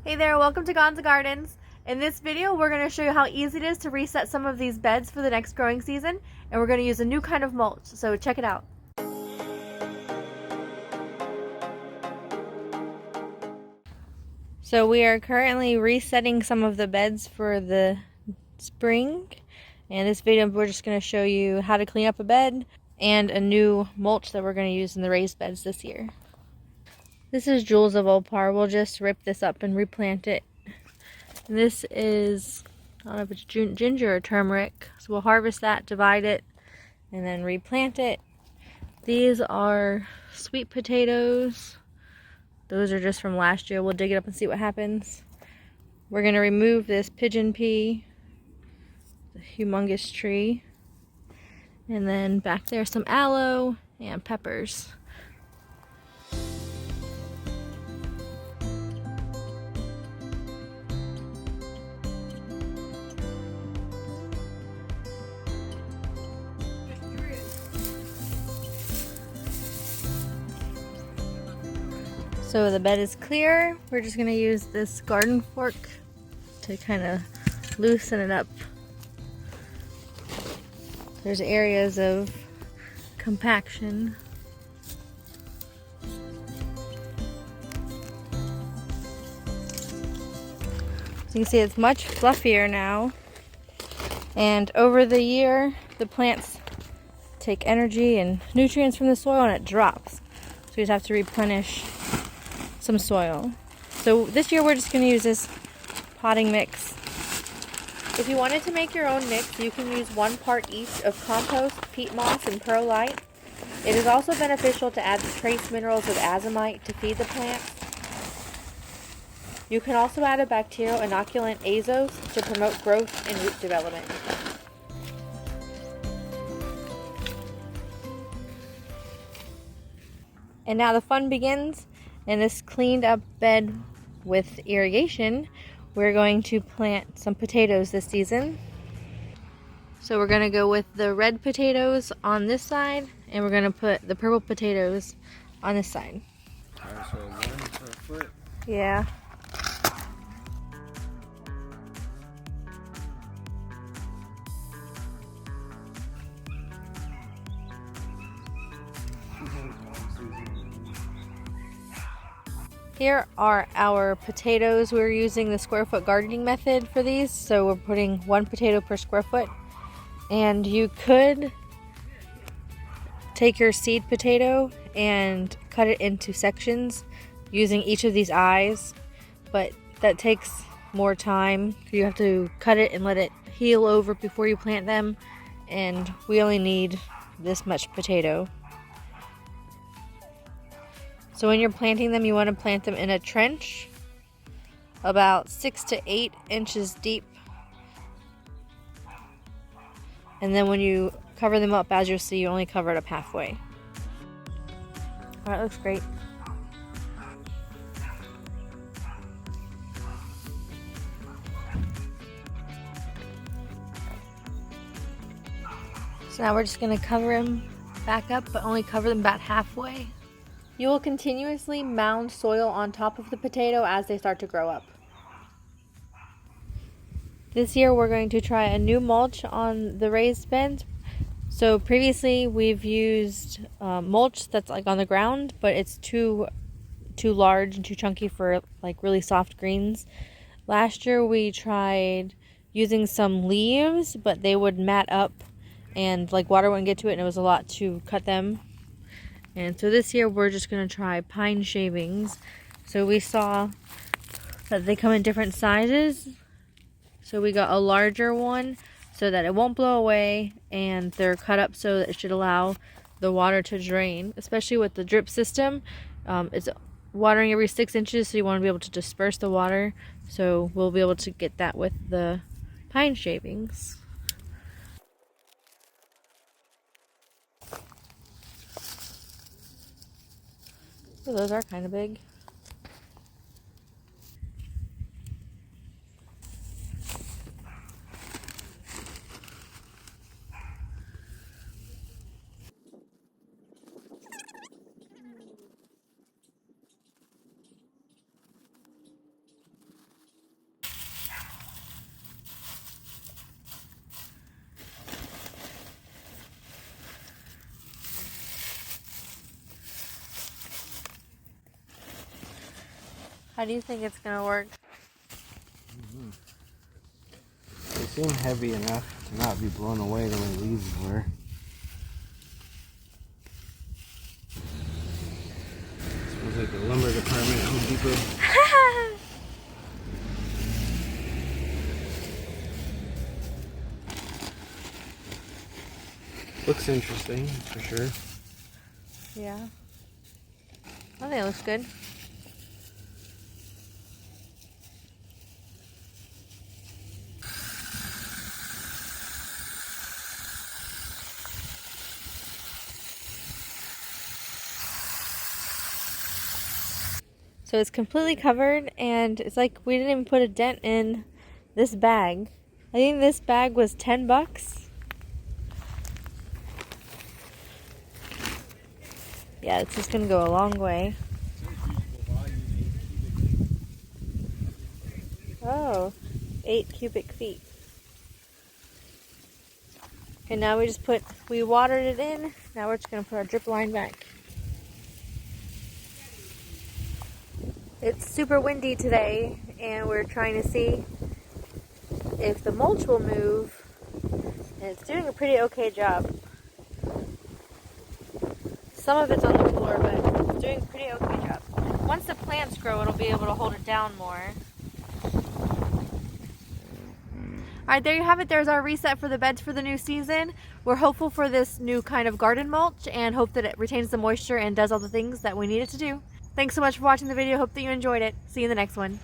Hey there, welcome to Gonza Gardens. In this video, we're going to show you how easy it is to reset some of these beds for the next growing season, and we're going to use a new kind of mulch, so check it out. So we are currently resetting some of the beds for the spring. In this video, we're just going to show you how to clean up a bed and a new mulch that we're going to use in the raised beds this year. This is Jules of Opar. We'll just rip this up and replant it. This is, I don't know if it's ginger or turmeric. So we'll harvest that, divide it, and then replant it. These are sweet potatoes. Those are just from last year. We'll dig it up and see what happens. We're going to remove this pigeon pea, the humongous tree. And then back there, some aloe and peppers. So the bed is clear. We're just gonna use this garden fork to kind of loosen it up. There's areas of compaction. So you can see it's much fluffier now. And over the year, the plants take energy and nutrients from the soil and it drops. So you just have to replenish some soil. So this year we're just going to use this potting mix. If you wanted to make your own mix, you can use 1 part each of compost, peat moss, and perlite. It is also beneficial to add the trace minerals of azomite to feed the plants. You can also add a bacterial inoculant azos to promote growth and root development. And now the fun begins. In this cleaned up bed with irrigation, we're going to plant some potatoes this season. So we're going to go with the red potatoes on this side, and we're going to put the purple potatoes on this side. Alright, so 1 per foot? Yeah. Here are our potatoes. We're using the square foot gardening method for these, so we're putting 1 potato per square foot. And you could take your seed potato and cut it into sections using each of these eyes, but that takes more time. You have to cut it and let it heal over before you plant them, and we only need this much potato. So when you're planting them, you want to plant them in a trench about 6 to 8 inches deep. And then when you cover them up, as you'll see, you only cover it up halfway. Alright, looks great. So now we're just going to cover them back up, but only cover them about halfway. You will continuously mound soil on top of the potato as they start to grow up. This year we're going to try a new mulch on the raised beds. So previously we've used mulch that's like on the ground, but it's too large and too chunky for like really soft greens. Last year we tried using some leaves, but they would mat up and like water wouldn't get to it, and it was a lot to cut them. And so this year we're just going to try pine shavings. So we saw that they come in different sizes. So we got a larger one so that it won't blow away, and they're cut up so that it should allow the water to drain, especially with the drip system. It's watering every 6 inches, so you want to be able to disperse the water. So we'll be able to get that with the pine shavings. So those are kind of big. How do you think it's gonna work? They seem heavy enough to not be blown away the way these were. Smells like the lumber department at Home Depot. Looks interesting, for sure. Yeah. I think it looks good. So it's completely covered, and it's like we didn't even put a dent in this bag. I think this bag was $10. Yeah, it's just gonna go a long way. Oh, 8 cubic feet. And now we watered it in. Now we're just gonna put our drip line back. It's super windy today, and we're trying to see if the mulch will move. And it's doing a pretty okay job. Some of it's on the floor, but it's doing a pretty okay job. Once the plants grow, it'll be able to hold it down more. Alright, there you have it. There's our reset for the beds for the new season. We're hopeful for this new kind of garden mulch and hope that it retains the moisture and does all the things that we need it to do. Thanks so much for watching the video. Hope that you enjoyed it. See you in the next one.